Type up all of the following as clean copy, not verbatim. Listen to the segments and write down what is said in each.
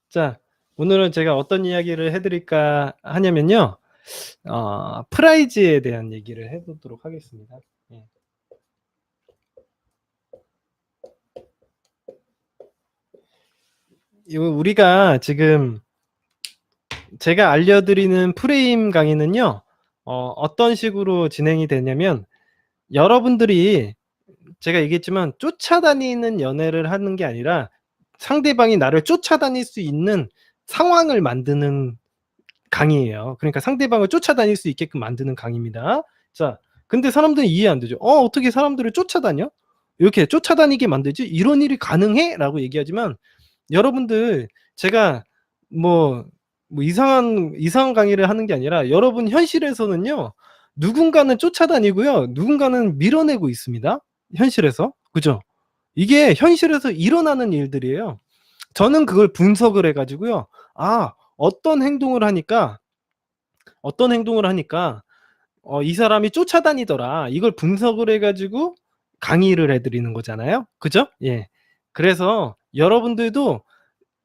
자, 오늘은 제가 어떤 이야기를 해 드릴까 하냐면요. 프라이즈에 대한 얘기를 해 보도록 하겠습니다. 예. 우리가 지금 제가 알려 드리는 프레임 강의는요. 어떤 식으로 진행이 되냐면, 여러분들이 제가 얘기했지만 쫓아다니는 연애를 하는 게 아니라 상대방이 나를 쫓아다닐 수 있는 상황을 만드는 강의예요. 그러니까 상대방을 쫓아다닐 수 있게끔 만드는 강의입니다. 자, 근데 사람들은 이해 안 되죠. 어떻게 사람들을 쫓아다녀? 이렇게 쫓아다니게 만들지? 이런 일이 가능해? 라고 얘기하지만, 여러분들, 제가 뭐 이상한 강의를 하는 게 아니라, 여러분 현실에서는요, 누군가는 쫓아다니고요, 누군가는 밀어내고 있습니다. 현실에서. 그죠? 이게 현실에서 일어나는 일들이에요. 저는 그걸 분석을 해 가지고요. 어떤 행동을 하니까 이 사람이 쫓아다니더라. 이걸 분석을 해 가지고 강의를 해 드리는 거잖아요. 그죠? 예. 그래서 여러분들도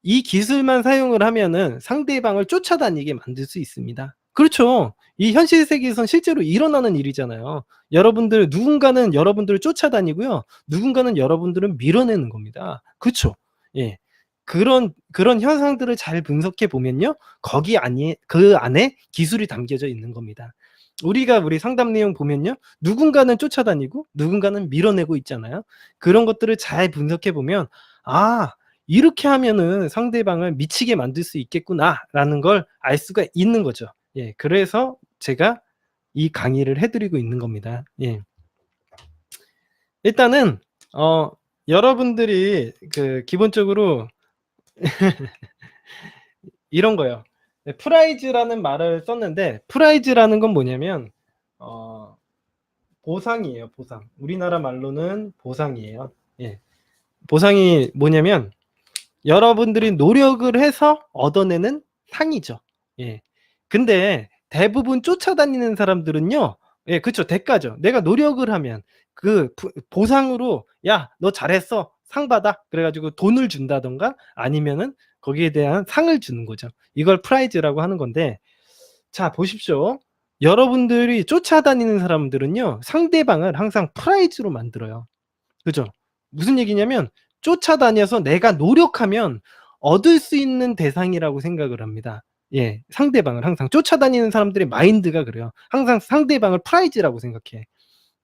이 기술만 사용을 하면은 상대방을 쫓아다니게 만들 수 있습니다. 그렇죠. 이 현실 세계에선 실제로 일어나는 일이잖아요. 누군가는 여러분들을 쫓아다니고요, 누군가는 여러분들을 밀어내는 겁니다. 그쵸? 예. 그런 현상들을 잘 분석해 보면요, 그 안에 기술이 담겨져 있는 겁니다. 우리 상담 내용 보면요, 누군가는 쫓아다니고 누군가는 밀어내고 있잖아요. 그런 것들을 잘 분석해 보면 '아, 이렇게 하면은 상대방을 미치게 만들 수 있겠구나.'라는 걸 알 수가 있는 거죠. 예. 그래서 제가 이 강의를 해 드리고 있는 겁니다. 예. 일단은 여러분들이 기본적으로 이런 거예요. 네, 프라이즈라는 말을 썼는데, 프라이즈라는 건 뭐냐면 어 보상이에요, 보상. 우리나라 말로는 보상이에요. 예. 보상이 뭐냐면, 여러분들이 노력을 해서 얻어내는 상이죠. 예. 근데 대부분 쫓아다니는 사람들은요, 예, 그쵸. 대가죠. 내가 노력을 하면 보상으로 "야, 너 잘했어. 상 받아." 그래 가지고 돈을 준다든가, 아니면은 거기에 대한 상을 주는 거죠. 이걸 프라이즈라고 하는 건데, 자 보십시오. 여러분들이 쫓아다니는 사람들은요, 상대방을 항상 프라이즈로 만들어요. 그죠? 무슨 얘기냐면, 쫓아다녀서 내가 노력하면 얻을 수 있는 대상이라고 생각을 합니다. 예. 상대방을 항상 쫓아다니는 사람들의 마인드가 그래요. 항상 상대방을 프라이즈라고 생각해.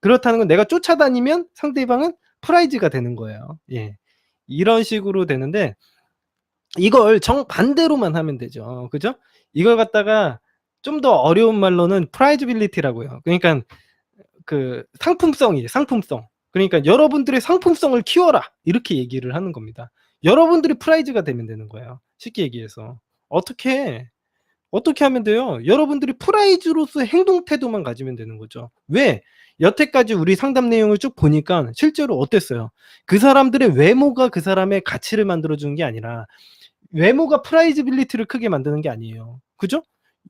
그렇다는 건 내가 쫓아다니면 상대방은 프라이즈가 되는 거예요. 예. 이런 식으로 되는데, 이걸 정반대로만 하면 되죠. 그죠? 이걸 갖다가 좀 더 어려운 말로는 프라이지빌리티라고 해요. 그러니깐 상품성이에요, 상품성. 그러니까 "여러분들의 상품성을 키워라." 이렇게 얘기를 하는 겁니다. 여러분들이 프라이즈가 되면 되는 거예요, 쉽게 얘기해서. 어떻게 어떻게 하면 돼요? 여러분들이 프라이즈로서의 행동 태도만 가지면 되는 거죠. 왜? 여태까지 우리 상담 내용을 쭉 보니까 실제로 어땠어요? 그 사람들의 외모가 그 사람의 가치를 만들어 주는 게 아니라, 외모가 프라이지빌리티를 크게 만드는 게 아니에요. 그죠?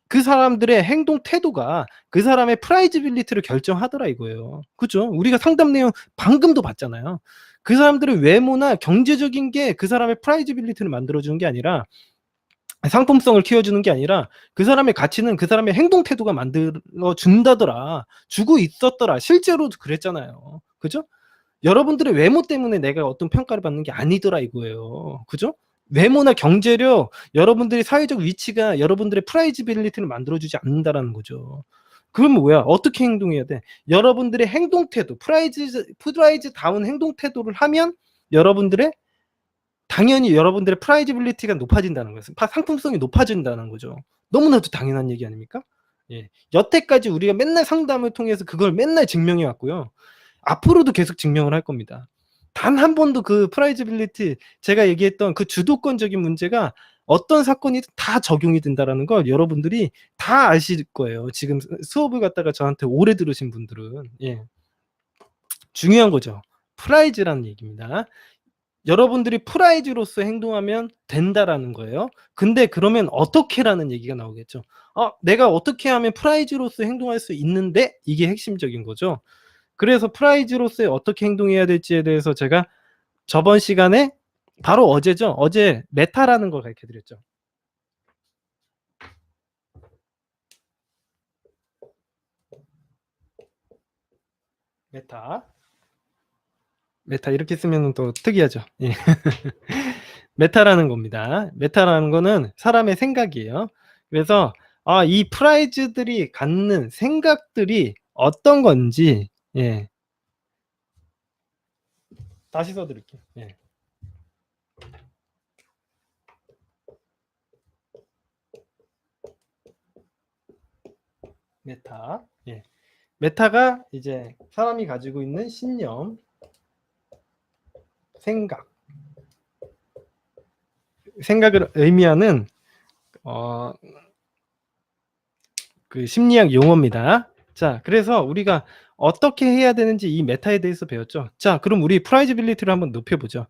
그 사람들의 행동 태도가 그 사람의 프라이지빌리티를 결정하더라 이거예요. 그죠? 우리가 상담 내용 방금도 봤잖아요. 그 사람들의 외모나 경제적인 게 그 사람의 프라이지빌리티를 만들어 주는 게 아니라, 상품성을 키워주는 게 아니라, 그 사람의 가치는 그 사람의 행동 태도가 만들어 준다더라. 주고 있었더라. 실제로도 그랬잖아요. 그죠? 여러분들의 외모 때문에 내가 어떤 평가를 받는 게 아니더라 이거예요. 그죠? 외모나 경제력, 여러분들의 사회적 위치가 여러분들의 프라이지빌리티를 만들어 주지 않는다라는 거죠. 그러면 뭐야? 어떻게 행동해야 돼? 여러분들의 행동 태도, 프라이즈다운 행동 태도를 하면 여러분들의 당연히 여러분들의 프라이지빌리티가 높아진다는 거예요. 상품성이 높아진다는 거죠. 너무나도 당연한 얘기 아닙니까? 예. 여태까지 우리가 맨날 상담을 통해서 그걸 맨날 증명해 왔고요, 앞으로도 계속 증명을 할 겁니다. 단 한 번도 그 프라이지빌리티, 제가 얘기했던 그 주도권적인 문제가 어떤 사건이든 다 적용이 된다라는 걸 여러분들이 다 아실 거예요, 지금 수업을 갖다가 저한테 오래 들으신 분들은. 예. 중요한 거죠. 프라이즈라는 얘기입니다. 여러분들이 프라이즈로서 행동하면 된다라는 거예요. 근데 그러면 어떻게라는 얘기가 나오겠죠. 내가 어떻게 하면 프라이즈로서 행동할 수 있는데, 이게 핵심적인 거죠. 그래서 프라이즈로서 어떻게 행동해야 될지에 대해서 제가 저번 시간에 바로 어제죠. 어제 메타라는 걸 가르쳐 드렸죠. 메타. 메타 이렇게 쓰면은 또 특이하죠. 예. 메타라는 겁니다. 메타라는 거는 사람의 생각이에요. 그래서 이 프라이즈들이 갖는 생각들이 어떤 건지, 예. 다시 써 드릴게요. 예. 메타. 예. 메타가 이제 사람이 가지고 있는 신념, 생각을 의미하는 그 심리학 용어입니다. 자, 그래서 우리가 어떻게 해야 되는지 이 메타에 대해서 배웠죠. 자, 그럼 우리 프라이즈빌리티를 한번 높여보죠.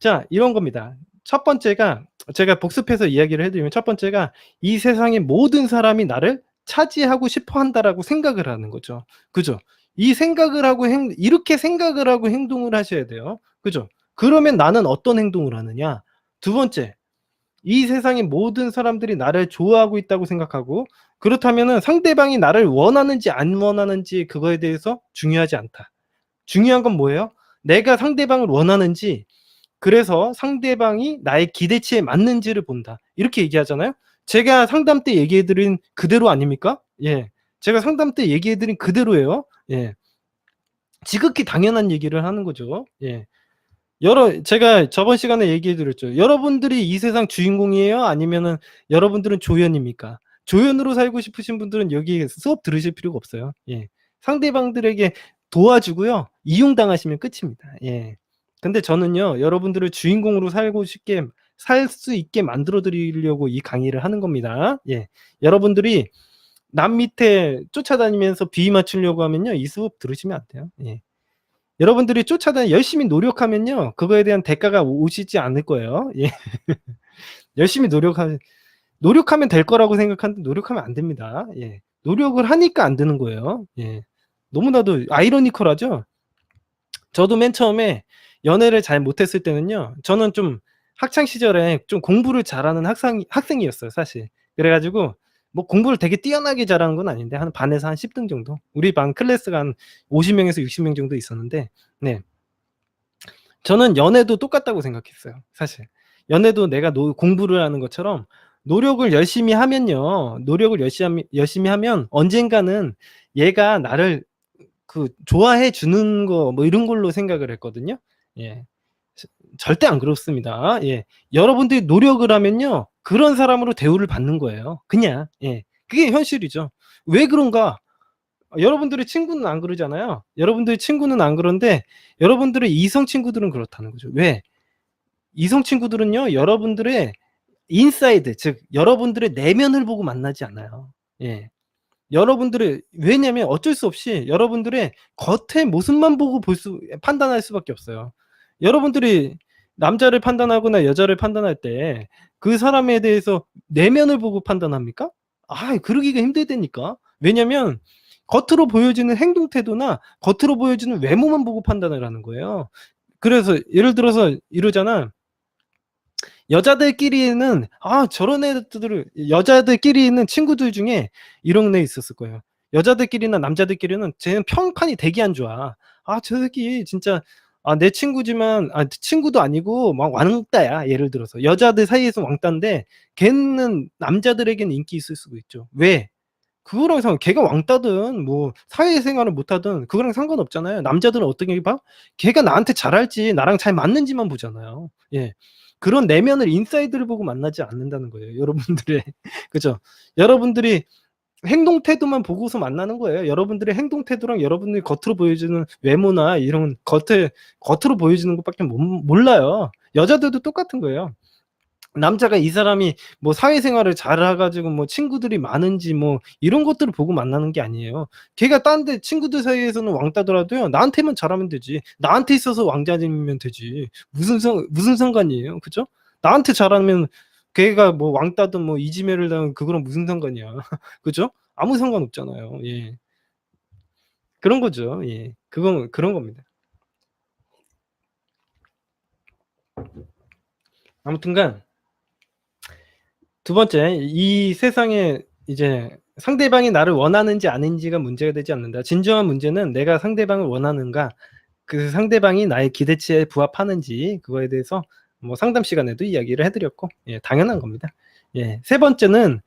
자, 이런 겁니다. 첫 번째가 제가 복습해서 이야기를 해드리면 첫 번째가 이 세상의 모든 사람이 나를 차지하고 싶어 한다라고 생각을 하는 거죠. 그죠? 이 생각을 하고 이렇게 생각을 하고 행동을 하셔야 돼요. 그죠? 그러면 나는 어떤 행동을 하느냐? 두 번째, 이 세상의 모든 사람들이 나를 좋아하고 있다고 생각하고 그렇다면은 상대방이 나를 원하는지 안 원하는지 그거에 대해서 중요하지 않다. 중요한 건 뭐예요? 내가 상대방을 원하는지 그래서 상대방이 나의 기대치에 맞는지를 본다. 이렇게 얘기하잖아요. 제가 상담 때 얘기해 드린 그대로 아닙니까? 예. 제가 상담 때 얘기해 드린 그대로예요. 예. 지극히 당연한 얘기를 하는 거죠. 예. 제가 저번 시간에 얘기해 드렸죠. 여러분들이 이 세상 주인공이에요? 아니면은 여러분들은 조연입니까? 조연으로 살고 싶으신 분들은 여기 수업 들으실 필요가 없어요. 예. 상대방들에게 도와주고요. 이용당하시면 끝입니다. 예. 근데 저는요. 여러분들을 주인공으로 살고 싶게 살 수 있게 만들어 드리려고 이 강의를 하는 겁니다. 예. 여러분들이 남 밑에 쫓아다니면서 비위 맞추려고 하면요. 이 수업 들으시면 안 돼요. 예. 여러분들이 열심히 노력하면요. 그거에 대한 대가가 오시지 않을 거예요. 예. 열심히 노력하면 될 거라고 생각하는데 노력하면 안 됩니다. 예. 노력을 하니까 안 되는 거예요. 예. 너무나도 아이러니컬하죠? 저도 맨 처음에 연애를 잘 못했을 때는요. 저는 좀 학창 시절에 좀 공부를 잘하는 학생이었어요, 사실. 그래 가지고 뭐 공부를 되게 뛰어나게 잘하는 건 아닌데 한 반에서 한 10등 정도? 우리 반 클래스가 한 50 명에서 60명 정도 있었는데 네. 저는 연애도 똑같다고 생각했어요, 사실. 연애도 내가 공부를 하는 것처럼 노력을 열심히 하면요. 노력을 열심히 하면 언젠가는 얘가 나를 좋아해 주는 거 뭐 이런 걸로 생각을 했거든요. 예. 절대 안 그렇습니다. 예. 여러분들이 노력을 하면요. 그런 사람으로 대우를 받는 거예요. 그냥. 예. 그게 현실이죠. 왜 그런가? 여러분들의 친구는 안 그러잖아요. 여러분들의 친구는 안 그런데 여러분들의 이성 친구들은 그렇다는 거죠. 왜? 이성 친구들은요. 여러분들의 인사이드 즉 여러분들의 내면을 보고 만나지 않아요. 예. 왜냐면 어쩔 수 없이 여러분들의 겉의 모습만 보고 판단할 수밖에 없어요. 여러분들이 남자를 판단하거나 여자를 판단할 때 그 사람에 대해서 내면을 보고 판단합니까? 그러기가 힘들다니까. 왜냐면 겉으로 보여지는 행동 태도나 겉으로 보여지는 외모만 보고 판단을 하는 거예요. 그래서 예를 들어서 이러잖아. 여자들끼리는 저런 애들을 여자들끼리 있는 친구들 중에 이런 애 있었을 거예요. 여자들끼리나 남자들끼리는 쟤는 평판이 되게 안 좋아. 저 새끼 진짜 내 친구지만 친구도 아니고 막 왕따야. 예를 들어서 여자들 사이에서 왕따인데 걔는 남자들에게는 인기 있을 수도 있죠. 왜? 그거랑 걔가 왕따든 뭐 사회생활을 못하든 그거랑 상관없잖아요. 남자들은 어떻게 봐? 걔가 나한테 잘할지 나랑 잘 맞는지만 보잖아요. 예. 그런 내면을 인사이드를 보고 만나지 않는다는 거예요, 여러분들의. 그죠? 여러분들이 행동 태도만 보고서 만나는 거예요. 여러분들의 행동 태도랑 여러분들이 겉으로 보여주는 외모나 이런 겉으로 보여주는 것밖에 몰라요. 여자들도 똑같은 거예요. 남자가 이 사람이 뭐 사회생활을 잘해 가지고 뭐 친구들이 많은지 뭐 이런 것들을 보고 만나는 게 아니에요. 걔가 딴 데 친구들 사이에서는 왕따더라도요. 나한테만 잘하면 되지. 나한테 있어서 왕자님이면 되지. 무슨 상관이에요. 그죠? 나한테 잘하면 걔가 뭐 왕따든 뭐 이지매를 당하든 그거랑 무슨 상관이야. 그죠? 아무 상관없잖아요. 예. 그런 거죠. 예. 그건 그런 겁니다. 아무튼간 두 번째, 이 세상에 이제 상대방이 나를 원하는지 아닌지가 문제가 되지 않는다. 진정한 문제는 내가 상대방을 원하는가, 그 상대방이 나의 기대치에 부합하는지, 그거에 대해서 뭐 상담 시간에도 이야기를 해 드렸고, 예, 당연한 겁니다. 예. 세 번째는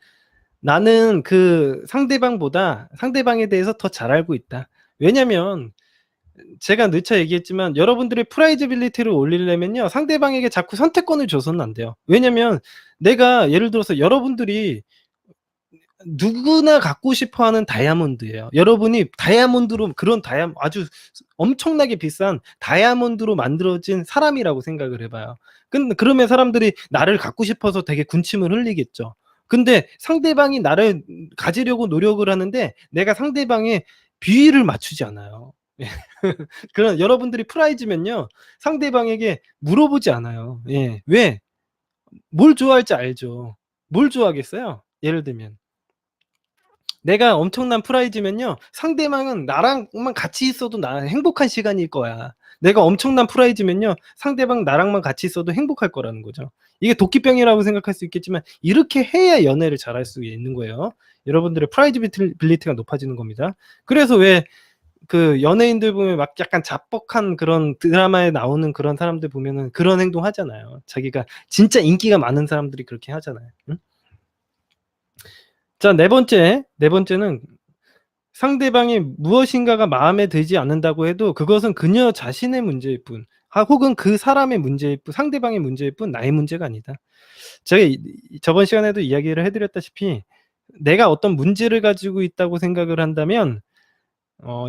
나는 그 상대방보다 상대방에 대해서 더 잘 알고 있다. 왜냐면 제가 누차 얘기했지만 여러분들의 프라이저빌리티를 올리려면요, 상대방에게 자꾸 선택권을 줘서는 안 돼요. 왜냐면 내가 예를 들어서 여러분들이 누구나 갖고 싶어 하는 다이아몬드예요. 여러분이 다이아몬드로, 그런 아주 엄청나게 비싼 다이아몬드로 만들어진 사람이라고 생각을 해 봐요. 그러면 사람들이 나를 갖고 싶어서 되게 군침을 흘리겠죠. 근데 상대방이 나를 가지려고 노력을 하는데 내가 상대방의 비위를 맞추지 않아요. 예. 그런 여러분들이 프라이즈면요, 상대방에게 물어보지 않아요. 예. 왜? 뭘 좋아할지 알죠. 뭘 좋아하겠어요? 예를 들면 내가 엄청난 프라이즈면요, 상대방은 나랑만 같이 있어도 나는 행복한 시간일 거야. 내가 엄청난 프라이즈면요, 상대방 나랑만 같이 있어도 행복할 거라는 거죠. 이게 도끼병이라고 생각할 수 있겠지만 이렇게 해야 연애를 잘할 수 있는 거예요. 여러분들의 프라이저빌리티가 높아지는 겁니다. 그래서 왜 그 연예인들 보면 막 약간 자뻑한 그런 드라마에 나오는 그런 사람들 보면은 그런 행동 하잖아요. 자기가 진짜 인기가 많은 사람들이 그렇게 하잖아요. 응? 자, 네 번째는 상대방이 무엇인가가 마음에 들지 않는다고 해도 그것은 그녀 자신의 문제일 뿐, 혹은 그 사람의 문제일 뿐, 상대방의 문제일 뿐, 나의 문제가 아니다. 제가 저번 시간에도 이야기를 해 드렸다시피 내가 어떤 문제를 가지고 있다고 생각을 한다면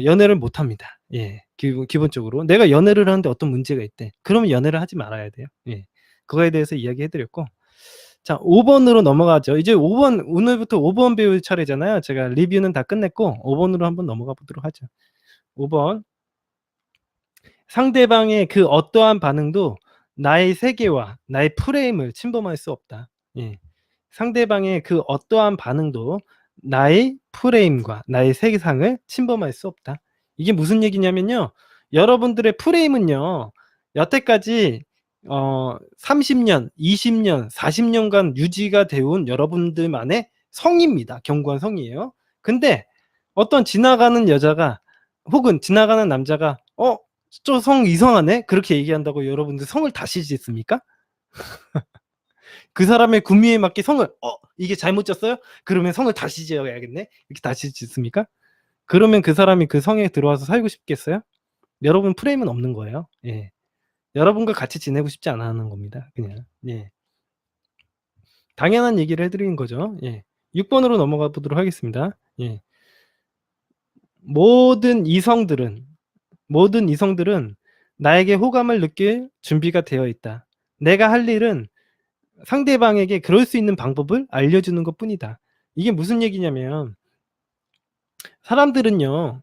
연애를 못 합니다. 예. 기본적으로 내가 연애를 하는데 어떤 문제가 있대, 그러면 연애를 하지 말아야 돼요. 예. 그거에 대해서 이야기해 드렸고, 자, 5 번으로 넘어가죠. 이제 5 번, 오늘부터 5번 배울 차례잖아요. 제가 리뷰는 다 끝냈고 5 번으로 한번 넘어가 보도록 하죠. 5 번. 상대방의 그 어떠한 반응도 나의 세계와 나의 프레임을 침범할 수 없다. 예. 상대방의 그 어떠한 반응도 나의 프레임과 나의 세상을 침범할 수 없다. 이게 무슨 얘기냐면요, 여러분들의 프레임은요, 여태까지 30년, 20년, 40년간 유지가 되어 온 여러분들만의 성입니다. 견고한 성이에요. 근데 어떤 지나가는 여자가 혹은 지나가는 남자가 저 성 이상하네, 그렇게 얘기한다고 여러분들 성을 다시 짓습니까? 그 사람의 구미에 맞게 성을 이게 잘못 졌어요? 그러면 성을 다시 지어야겠네, 이렇게 다시 짓습니까? 그러면 그 사람이 그 성에 들어와서 살고 싶겠어요? 여러분 프레임은 없는 거예요. 예. 여러분과 같이 지내고 싶지 않아 하는 겁니다, 그냥. 예. 당연한 얘기를 해 드리는 거죠. 예. 6 번으로 넘어가 보도록 하겠습니다. 예. 모든 이성들은 모든 이성들은 나에게 호감을 느낄 준비가 되어 있다. 내가 할 일은 상대방에게 그럴 수 있는 방법을 알려주는 것뿐이다. 이게 무슨 얘기냐면 사람들은요,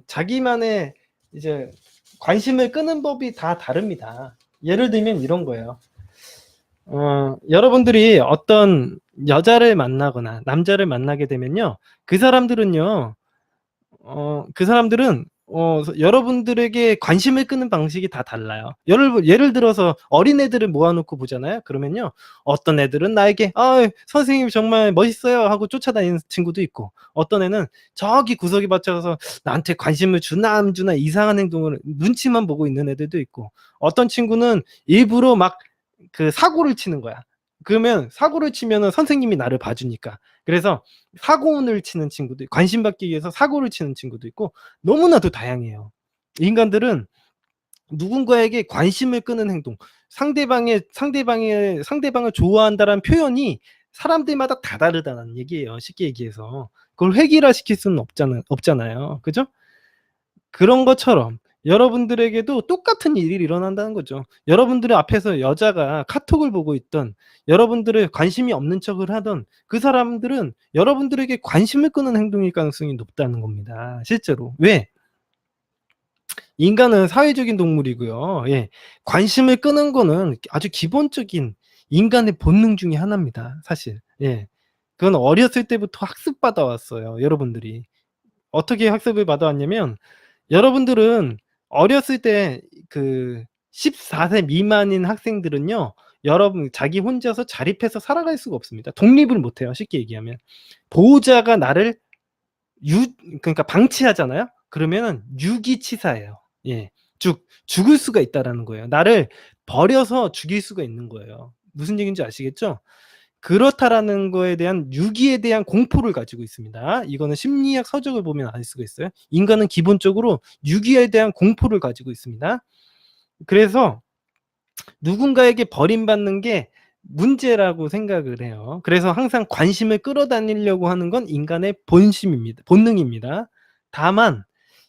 자기만의 이제 관심을 끄는 법이 다 다릅니다. 예를 들면 이런 거예요. 여러분들이 어떤 여자를 만나거나 남자를 만나게 되면요, 그 사람들은요, 그 사람들은 여러분들에게 관심을 끄는 방식이 다 달라요. 예를 들어서 어린애들을 모아 놓고 보잖아요. 그러면요, 어떤 애들은 나에게 선생님 정말 멋있어요 하고 쫓아다니는 친구도 있고, 어떤 애는 저기 구석에 받쳐서 나한테 관심을 주나 안 주나 이상한 행동을 눈치만 보고 있는 애들도 있고, 어떤 친구는 일부러 막 그 사고를 치는 거야. 그러면 사고를 치면은 선생님이 나를 봐 주니까. 그래서 사고를 치는 친구도, 관심 받기 위해서 사고를 치는 친구도 있고, 너무나도 다양해요. 인간들은 누군가에게 관심을 끄는 행동, 상대방을 좋아한다라는 표현이 사람들마다 다 다르다는 얘기예요, 쉽게 얘기해서. 그걸 획일화시킬 수는 없잖아요. 그죠? 그런 것처럼 여러분들에게도 똑같은 일이 일어난다는 거죠. 여러분들의 앞에서 여자가 카톡을 보고 있던, 여러분들의 관심이 없는 척을 하던 그 사람들은 여러분들에게 관심을 끄는 행동일 가능성이 높다는 겁니다, 실제로. 왜? 인간은 사회적인 동물이고요. 예. 관심을 끄는 거는 아주 기본적인 인간의 본능 중에 하나입니다, 사실. 예. 그건 어렸을 때부터 학습받아 왔어요, 여러분들이. 어떻게 학습을 받아왔냐면, 여러분들은 어렸을 때 그 14세 미만인 학생들은요, 여러분 자기 혼자서 자립해서 살아갈 수가 없습니다. 독립을 못 해요, 쉽게 얘기하면. 보호자가 나를 유 그러니까 방치하잖아요. 그러면은 유기치사예요. 예. 죽을 수가 있다라는 거예요. 나를 버려서 죽일 수가 있는 거예요. 무슨 얘기인지 아시겠죠? 그렇다라는 거에 대한 유기에 대한 공포를 가지고 있습니다. 이거는 심리학 서적을 보면 알 수가 있어요. 인간은 기본적으로 유기에 대한 공포를 가지고 있습니다. 그래서 누군가에게 버림받는 게 문제라고 생각을 해요. 그래서 항상 관심을 끌어다니려고 하는 건 인간의 본심입니다. 본능입니다. 다만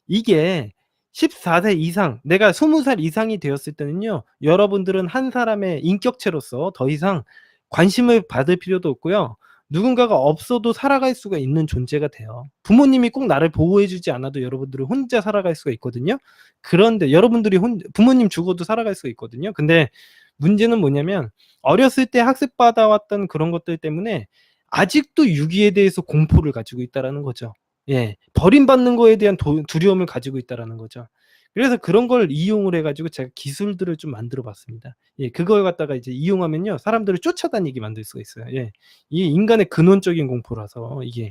이게 14세 이상, 내가 20살 이상이 되었을 때는요, 여러분들은 한 사람의 인격체로서 더 이상 관심을 받을 필요도 없고요. 누군가가 없어도 살아갈 수가 있는 존재가 돼요. 부모님이 꼭 나를 보호해 주지 않아도 여러분들은 혼자 살아갈 수가 있거든요. 그런데 여러분들이 부모님 죽어도 살아갈 수가 있거든요. 근데 문제는 뭐냐면 어렸을 때 학습받아 왔던 그런 것들 때문에 아직도 유기에 대해서 공포를 가지고 있다라는 거죠. 예. 버림받는 거에 대한 두려움을 가지고 있다라는 거죠. 그래서 그런 걸 이용을 해 가지고 제가 기술들을 좀 만들어 봤습니다. 예. 그걸 갖다가 이제 이용하면요, 사람들을 쫓아다니게 만들 수가 있어요. 예. 이게 인간의 근원적인 공포라서 이게.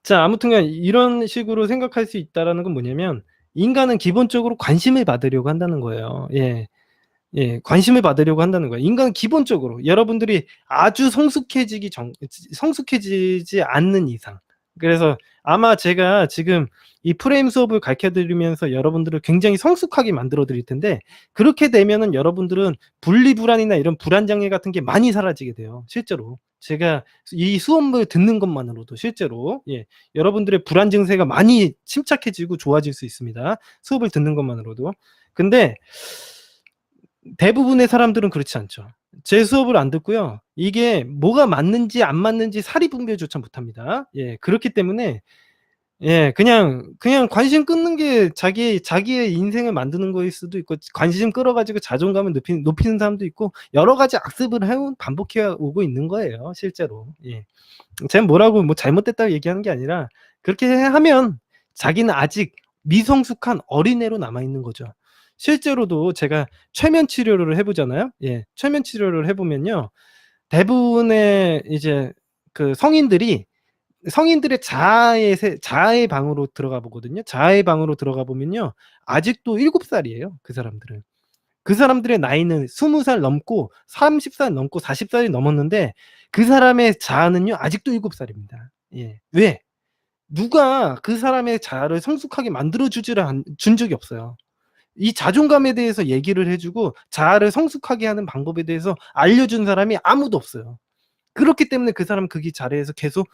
자, 아무튼간 이런 식으로 생각할 수 있다라는 건 뭐냐면 인간은 기본적으로 관심을 받으려고 한다는 거예요. 예. 예. 관심을 받으려고 한다는 거예요. 인간은 기본적으로 여러분들이 아주 성숙해지지 않는 이상. 그래서 아마 제가 지금 이 프레임 수업을 가르쳐 드리면서 여러분들을 굉장히 성숙하게 만들어 드릴 텐데, 그렇게 되면은 여러분들은 분리불안이나 이런 불안 장애 같은 게 많이 사라지게 돼요, 실제로. 제가 이 수업을 듣는 것만으로도 실제로, 예, 여러분들의 불안 증세가 많이 침착해지고 좋아질 수 있습니다, 수업을 듣는 것만으로도. 근데 대부분의 사람들은 그렇지 않죠. 제 수업을 안 듣고요, 이게 뭐가 맞는지 안 맞는지 사리 분별조차 못합니다. 예. 그렇기 때문에 예, 그냥 관심 끊는 게 자기의 인생을 만드는 거일 수도 있고, 관심 끌어 가지고 자존감을 높이는 사람도 있고, 여러 가지 악습을 반복해 오고 있는 거예요, 실제로. 예. 제가 뭐라고 뭐 잘못됐다고 얘기하는 게 아니라 그렇게 하면 자기는 아직 미성숙한 어린애로 남아 있는 거죠. 실제로도 제가 최면 치료를 해 보잖아요. 예. 최면 치료를 해 보면요, 대부분의 이제 그 성인들의 자아의 방으로 들어가 보거든요. 자아의 방으로 들어가 보면요, 아직도 7 살이에요, 그 사람들은. 그 사람들의 나이는 20살 넘고 30살 넘고 40 살이 넘었는데 그 사람의 자아는요, 아직도 7 살입니다. 예. 왜? 누가 그 사람의 자아를 성숙하게 만들어 준 적이 없어요. 이 자존감에 대해서 얘기를 해 주고 자아를 성숙하게 하는 방법에 대해서 알려준 사람이 아무도 없어요. 그렇기 때문에 그 사람은 그 자리에서 계속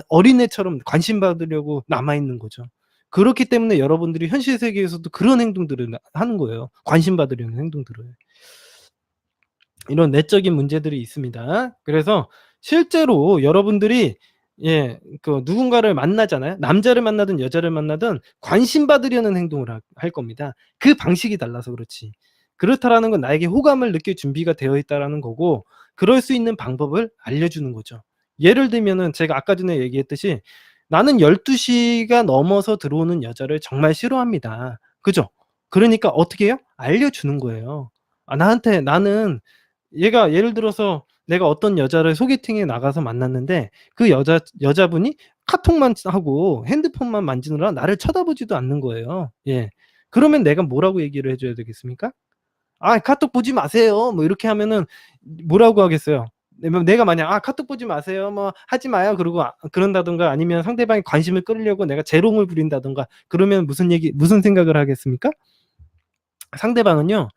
어린애처럼 관심 받으려고 남아 있는 거죠. 그렇기 때문에 여러분들이 현실 세계에서도 그런 행동들을 하는 거예요, 관심 받으려는 행동들을. 이런 내적인 문제들이 있습니다. 그래서 실제로 여러분들이, 예, 그 누군가를 만나잖아요. 남자를 만나든 여자를 만나든 관심 받으려는 행동을 할 겁니다. 그 방식이 달라서 그렇지. 그렇다라는 건 나에게 호감을 느낄 준비가 되어 있다라는 거고, 그럴 수 있는 방법을 알려주는 거죠. 예를 들면은 제가 아까 전에 얘기했듯이 나는 12시가 넘어서 들어오는 여자를 정말 싫어합니다. 그죠? 그러니까 어떻게 해요? 알려주는 거예요. 나는 얘가 예를 들어서 내가 어떤 여자를 소개팅에 나가서 만났는데 그 여자분이 카톡만 하고 핸드폰만 만지느라 나를 쳐다보지도 않는 거예요. 예. 그러면 내가 뭐라고 얘기를 해 줘야 되겠습니까? "아 카톡 보지 마세요." 뭐 이렇게 하면은 뭐라고 하겠어요? 내가 만약 "아 카톡 보지 마세요." 뭐 "하지 마요." 그러고 그런다든가, 아니면 상대방이 관심을 끌려고 내가 재롱을 부린다든가, 그러면 무슨 생각을 하겠습니까? 상대방은요,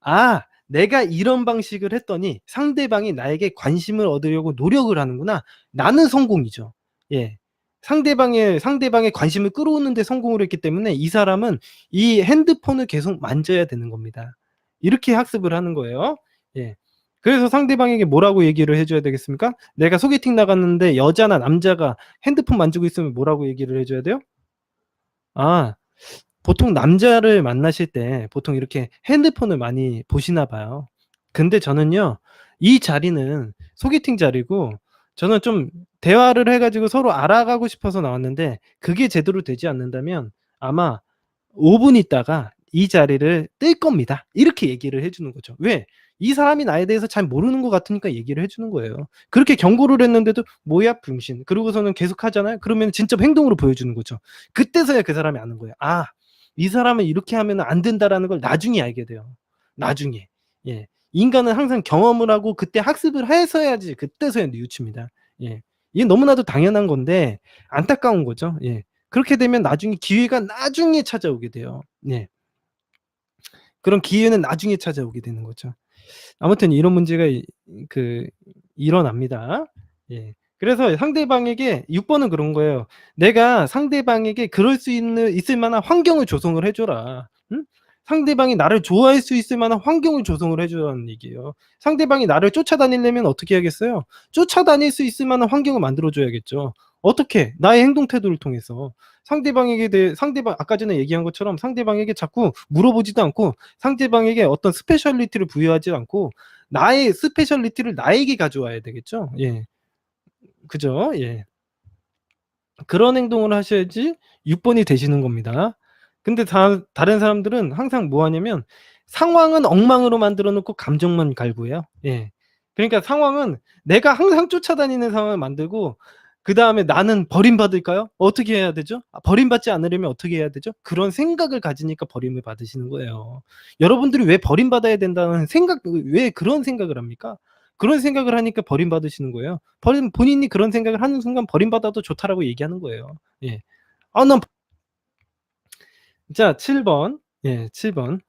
'아 내가 이런 방식을 했더니 상대방이 나에게 관심을 얻으려고 노력을 하는구나.' 나는 성공이죠. 예. 상대방의 관심을 끌어오는 데 성공을 했기 때문에 이 사람은 이 핸드폰을 계속 만져야 되는 겁니다. 이렇게 학습을 하는 거예요. 예. 그래서 상대방에게 뭐라고 얘기를 해 줘야 되겠습니까? 내가 소개팅 나갔는데 여자나 남자가 핸드폰 만지고 있으면 뭐라고 얘기를 해 줘야 돼요? 아, 보통 남자를 만나실 때 보통 이렇게 핸드폰을 많이 보시나 봐요. 근데 저는요, 이 자리는 소개팅 자리고, 저는 좀 대화를 해 가지고 서로 알아가고 싶어서 나왔는데 그게 제대로 되지 않는다면 아마 5분 있다가 이 자리를 뜰 겁니다. 이렇게 얘기를 해 주는 거죠. 왜? 이 사람이 나에 대해서 잘 모르는 것 같으니까 얘기를 해 주는 거예요. 그렇게 경고를 했는데도 "뭐야 병신." 그러고서는 계속하잖아요. 그러면 진짜 행동으로 보여주는 거죠. 그때서야 그 사람이 아는 거예요. '아 이 사람은 이렇게 하면은 안 된다.'라는 걸 나중에 알게 돼요. 나중에. 예. 인간은 항상 경험을 하고 그때 학습을 해서야지 그때서야 뉘우칩니다. 예. 이게 너무나도 당연한 건데 안타까운 거죠. 예. 그렇게 되면 나중에 기회가 나중에 찾아오게 돼요. 예. 그런 기회는 나중에 찾아오게 되는 거죠. 아무튼 이런 문제가 그 일어납니다. 예. 그래서 상대방에게 6 번은 그런 거예요. "내가 상대방에게 그럴 수 있을 만한 환경을 조성을 해 줘라." 응? 상대방이 나를 좋아할 수 있을 만한 환경을 조성을 해 주라는 얘기예요. 상대방이 나를 쫓아다니려면 어떻게 해야겠어요? 쫓아다닐 수 있을 만한 환경을 만들어 줘야겠죠. 어떻게? 나의 행동 태도를 통해서. 상대방에게 대해 상대방 아까 전에 얘기한 것처럼 상대방에게 자꾸 물어보지도 않고 상대방에게 어떤 스페셜리티를 부여하지 않고 나의 스페셜리티를 나에게 가져와야 되겠죠. 예. 그죠? 예. 그런 행동을 하셔야지 6 번이 되시는 겁니다. 근데 다른 사람들은 항상 뭐 하냐면 상황은 엉망으로 만들어 놓고 감정만 갈구해요. 예. 그러니까 상황은 내가 항상 쫓아다니는 상황을 만들고 그다음에 '나는 버림받을까요?' 어떻게 해야 되죠? 버림받지 않으려면 어떻게 해야 되죠? 그런 생각을 가지니까 버림을 받으시는 거예요. 여러분들이 왜 버림받아야 된다는 생각 왜 그런 생각을 합니까? 그런 생각을 하니까 버림받으시는 거예요. 본인이 그런 생각을 하는 순간 '버림받아도 좋다.'라고 얘기하는 거예요. 예. 아 난 자 7 번. 예 7 번.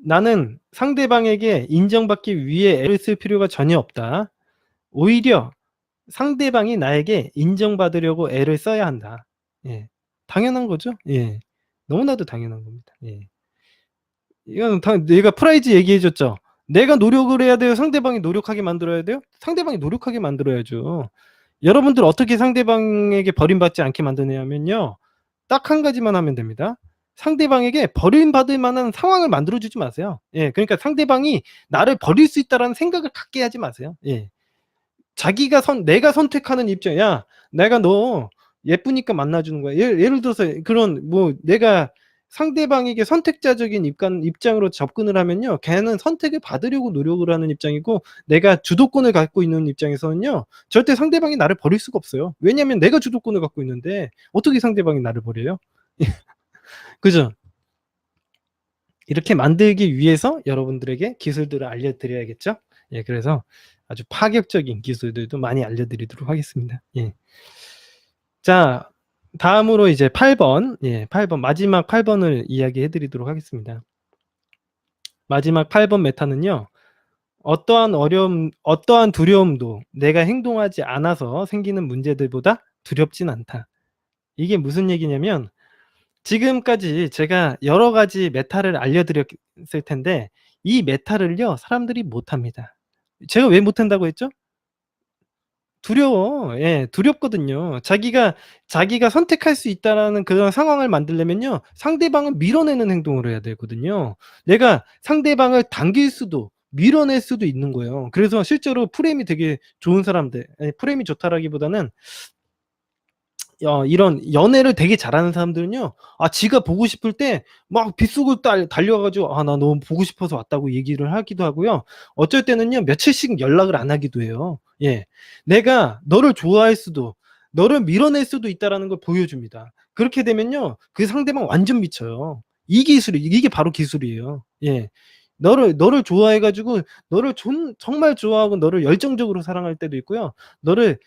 "나는 상대방에게 인정받기 위해 애를 쓸 필요가 전혀 없다. 오히려 상대방이 나에게 인정받으려고 애를 써야 한다." 예. 당연한 거죠. 예. 너무나도 당연한 겁니다. 예. 이건 내가 프라이즈 얘기해 줬죠. 내가 노력을 해야 돼요? 상대방이 노력하게 만들어야 돼요? 상대방이 노력하게 만들어야죠. 여러분들 어떻게 상대방에게 버림받지 않게 만드냐면요. 딱 한 가지만 하면 됩니다. 상대방에게 버림받을 만한 상황을 만들어 주지 마세요. 예. 그러니까 상대방이 나를 버릴 수 있다라는 생각을 갖게 하지 마세요. 예. 내가 선택하는 입장 "야 내가 너 예쁘니까 만나 주는 거야." 예를 들어서 그런 뭐 내가 상대방에게 선택자적인 입장으로 접근을 하면요. 걔는 선택을 받으려고 노력을 하는 입장이고 내가 주도권을 갖고 있는 입장에서는요. 절대 상대방이 나를 버릴 수가 없어요. 왜냐하면 내가 주도권을 갖고 있는데 어떻게 상대방이 나를 버려요? 그죠? 이렇게 만들기 위해서 여러분들에게 기술들을 알려 드려야겠죠? 예 그래서 아주 파격적인 기술들도 많이 알려 드리도록 하겠습니다. 예. 자 다음으로 이제 8 번 예 8 번 마지막 8 번을 이야기해 드리도록 하겠습니다. 마지막 8번 메타는요. 어떠한 두려움도 내가 행동하지 않아서 생기는 문제들보다 두렵진 않다." 이게 무슨 얘기냐면 지금까지 제가 여러 가지 메타를 알려드렸을 텐데 이 메타를요 사람들이 못합니다. 제가 왜 못한다고 했죠? 두려워. 예. 두렵거든요. 자기가 선택할 수 있다라는 그런 상황을 만들려면요. 상대방을 밀어내는 행동을 해야 되거든요. 내가 상대방을 당길 수도 밀어낼 수도 있는 거예요. 그래서 실제로 프레임이 되게 좋은 사람들 프레임이 좋다라기보다는 이런 연애를 되게 잘하는 사람들은요. 지가 보고 싶을 때 막 빗속을 달려와 가지고 "나 너 보고 싶어서 왔다."고 얘기를 하기도 하고요. 어쩔 때는요 며칠씩 연락을 안 하기도 해요. 예. 내가 너를 좋아할 수도 너를 밀어낼 수도 있다라는 걸 보여줍니다. 그렇게 되면요 그 상대방 완전 미쳐요. 이게 바로 기술이에요. 예. 너를 좋아해 가지고 너를 정말 좋아하고 너를 열정적으로 사랑할 때도 있고요. 너를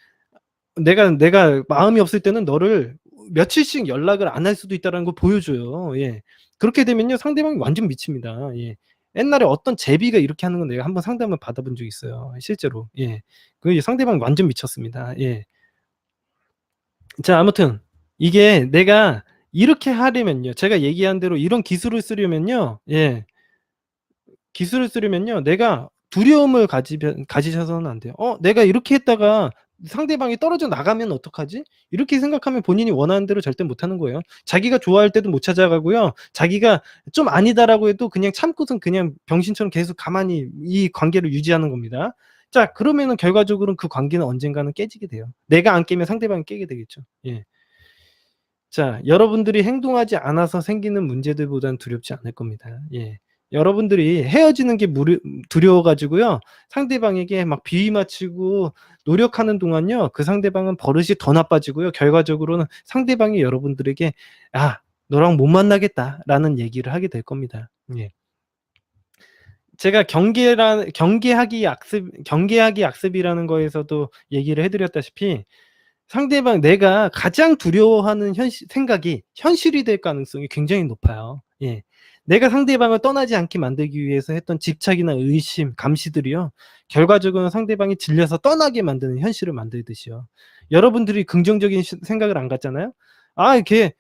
내가 마음이 없을 때는 너를 며칠씩 연락을 안 할 수도 있다라는 걸 보여줘요. 예. 그렇게 되면요 상대방이 완전 미칩니다. 예. 옛날에 어떤 제비가 이렇게 하는 건 내가 한번 상담을 받아본 적이 있어요 실제로. 예. 그 상대방이 완전 미쳤습니다. 예. 자 아무튼 이게 내가 이렇게 하려면요 제가 얘기한 대로 이런 기술을 쓰려면요. 예. 기술을 쓰려면요. 내가 두려움을 가지셔서는 안 돼요. '내가 이렇게 했다가 상대방이 떨어져 나가면 어떡하지?' 이렇게 생각하면 본인이 원하는 대로 절대 못 하는 거예요. 자기가 좋아할 때도 못 찾아가고요. 자기가 좀 아니다라고 해도 그냥 참고선 그냥 병신처럼 계속 가만히 이 관계를 유지하는 겁니다. 자 그러면은 결과적으로는 그 관계는 언젠가는 깨지게 돼요. 내가 안 깨면 상대방이 깨게 되겠죠. 예. 자 여러분들이 행동하지 않아서 생기는 문제들보다는 두렵지 않을 겁니다. 예. 여러분들이 헤어지는 게 두려워 가지고요. 상대방에게 막 비위 맞추고 노력하는 동안요. 그 상대방은 버릇이 더 나빠지고요. 결과적으로는 상대방이 여러분들에게 "아 너랑 못 만나겠다."라는 얘기를 하게 될 겁니다. 예. 제가 경계하기 약습이라는 거에서도 얘기를 해 드렸다시피 상대방 내가 가장 두려워하는 생각이 현실이 될 가능성이 굉장히 높아요. 예. 내가 상대방을 떠나지 않게 만들기 위해서 했던 집착이나 의심, 감시들이요. 결과적으로는 상대방이 질려서 떠나게 만드는 현실을 만들듯이요. 여러분들이 긍정적인 생각을 안 갖잖아요. '아 걔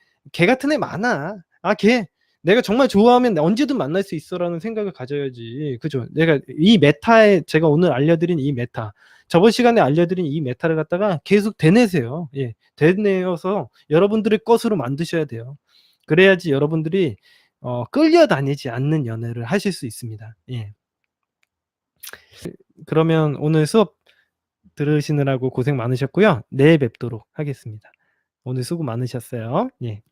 같은 애 많아. 아 걔 내가 정말 좋아하면 언제든 만날 수 있어.'라는 생각을 가져야지. 그죠? 내가 이 메타에 제가 오늘 알려드린 이 메타 저번 시간에 알려드린 이 메타를 갖다가 계속 되뇌세요. 예. 되뇌어서 여러분들의 것으로 만드셔야 돼요. 그래야지 여러분들이 끌려다니지 않는 연애를 하실 수 있습니다. 예. 그러면 오늘 수업 들으시느라고 고생 많으셨고요. 내일 뵙도록 하겠습니다. 오늘 수고 많으셨어요. 예.